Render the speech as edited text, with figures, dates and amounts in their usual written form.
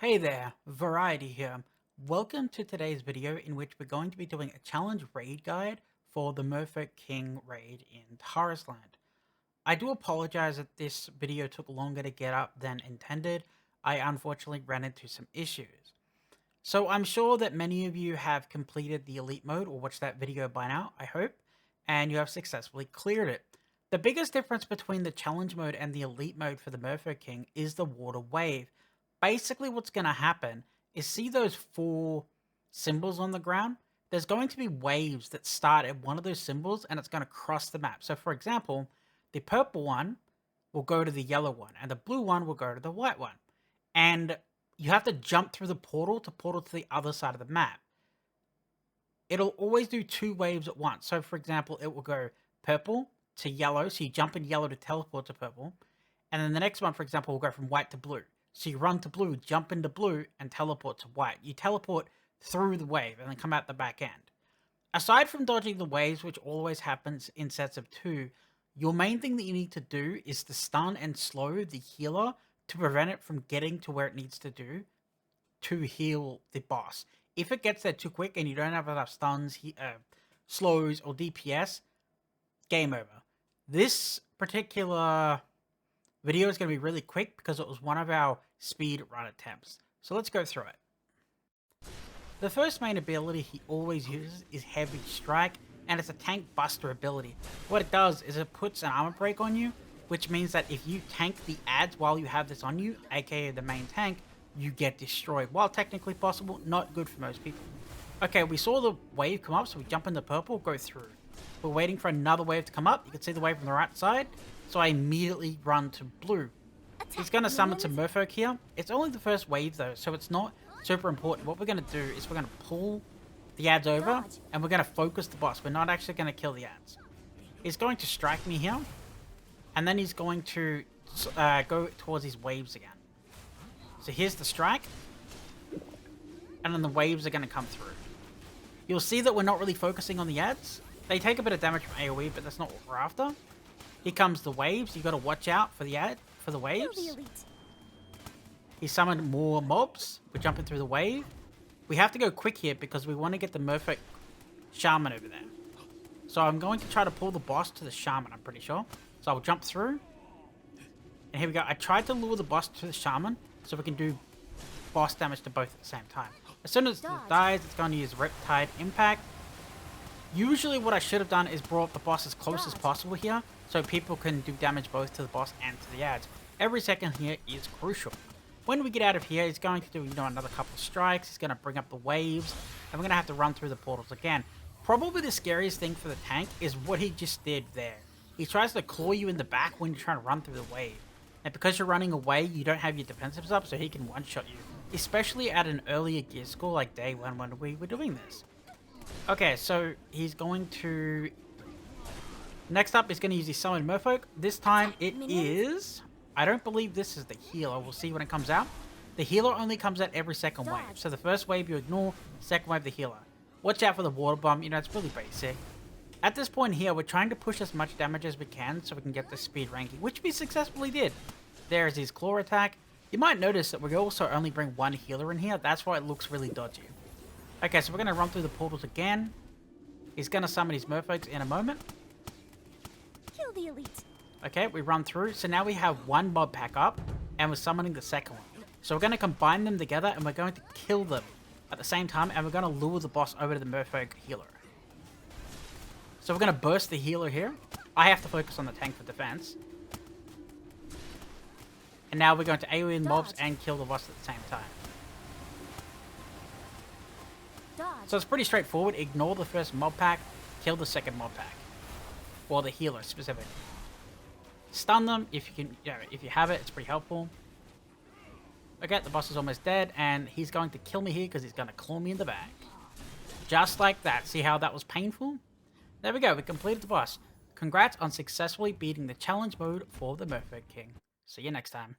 Hey there, Variety here. Welcome to today's video in which we're going to be doing a challenge raid guide for the Merfolk King raid in Tarisland. I do apologize that this video took longer to get up than intended. I unfortunately ran into some issues. So I'm sure that many of you have completed the elite mode or watched that video by now, I hope, and you have successfully cleared it. The biggest difference between the challenge mode and the elite mode for the Merfolk King is the water wave. Basically what's going to happen is, see those four symbols on the ground? There's going to be waves that start at one of those symbols and it's going to cross the map. So for example, the purple one will go to the yellow one and the blue one will go to the white one. And you have to jump through the portal to the other side of the map. It'll always do two waves at once. So for example, it will go purple to yellow. So you jump in yellow to teleport to purple. And then the next one, for example, will go from white to blue. So you run to blue, jump into blue, and teleport to white. You teleport through the wave and then come out the back end. Aside from dodging the waves, which always happens in sets of 2, your main thing that you need to do is to stun and slow the healer to prevent it from getting to where it needs to do to heal the boss. If it gets there too quick and you don't have enough stuns, slows, or DPS, game over. This particular video is going to be really quick because it was one of our speed run attempts. So let's go through it. The first main ability he always uses is Heavy Strike, and it's a tank buster ability. What it does is it puts an armor break on you, which means that if you tank the ads while you have this on you, aka the main tank, you get destroyed. While technically possible, not good for most people. Okay, we saw the wave come up, so we jump into purple, go through. We're waiting for another wave to come up. You can see the wave from the right side. So I immediately run to blue. He's going to summon some Merfolk here. It's only the first wave though, so it's not super important. What we're going to do is we're going to pull the ads over and we're going to focus the boss. We're not actually going to kill the ads. He's going to strike me here. And then he's going to go towards these waves again. So here's the strike. And then the waves are going to come through. You'll see that we're not really focusing on the ads. They take a bit of damage from AoE, but that's not what we're after. Here comes the waves. You got to watch out for the waves. He summoned more mobs. We're jumping through the wave. We have to go quick here because we want to get the Merfolk Shaman over there. So I'm going to try to pull the boss to the Shaman, I'm pretty sure. So I'll jump through. And here we go. I tried to lure the boss to the Shaman so we can do boss damage to both at the same time. As soon as it dies, it's going to use Riptide Impact. Usually what I should have done is brought the boss as close as possible here, so people can do damage both to the boss and to the ads. Every second here is crucial. When we get out of here, he's going to do, another couple of strikes. He's going to bring up the waves, and we're going to have to run through the portals again. Probably the scariest thing for the tank is what he just did there. He tries to claw you in the back when you're trying to run through the wave. And because you're running away, you don't have your defensives up, so he can one-shot you. Especially at an earlier gear score like day 1 when we were doing this. Okay, so he's going to... Next up, he's going to use his Summon Merfolk. This time it is... I don't believe this is the healer. We'll see when it comes out. The healer only comes out every second wave. So the first wave you ignore, second wave the healer. Watch out for the water bomb. It's really basic. At this point here, we're trying to push as much damage as we can so we can get the speed ranking, which we successfully did. There's his claw attack. You might notice that we also only bring one healer in here. That's why it looks really dodgy. Okay, so we're going to run through the portals again. He's going to summon his Merfolks in a moment. Kill the elite. Okay, we run through. So now we have one mob pack up, and we're summoning the second one. So we're going to combine them together, and we're going to kill them at the same time, and we're going to lure the boss over to the Merfolk healer. So we're going to burst the healer here. I have to focus on the tank for defense. And now we're going to AoE in mobs and kill the boss at the same time. So it's pretty straightforward. Ignore the first mob pack, kill the second mob pack. Or the healer specifically. Stun them if you can, if you have it, it's pretty helpful. Okay, the boss is almost dead, and he's going to kill me here because he's going to claw me in the back. Just like that. See how that was painful? There we go, we completed the boss. Congrats on successfully beating the challenge mode for the Merfolk King. See you next time.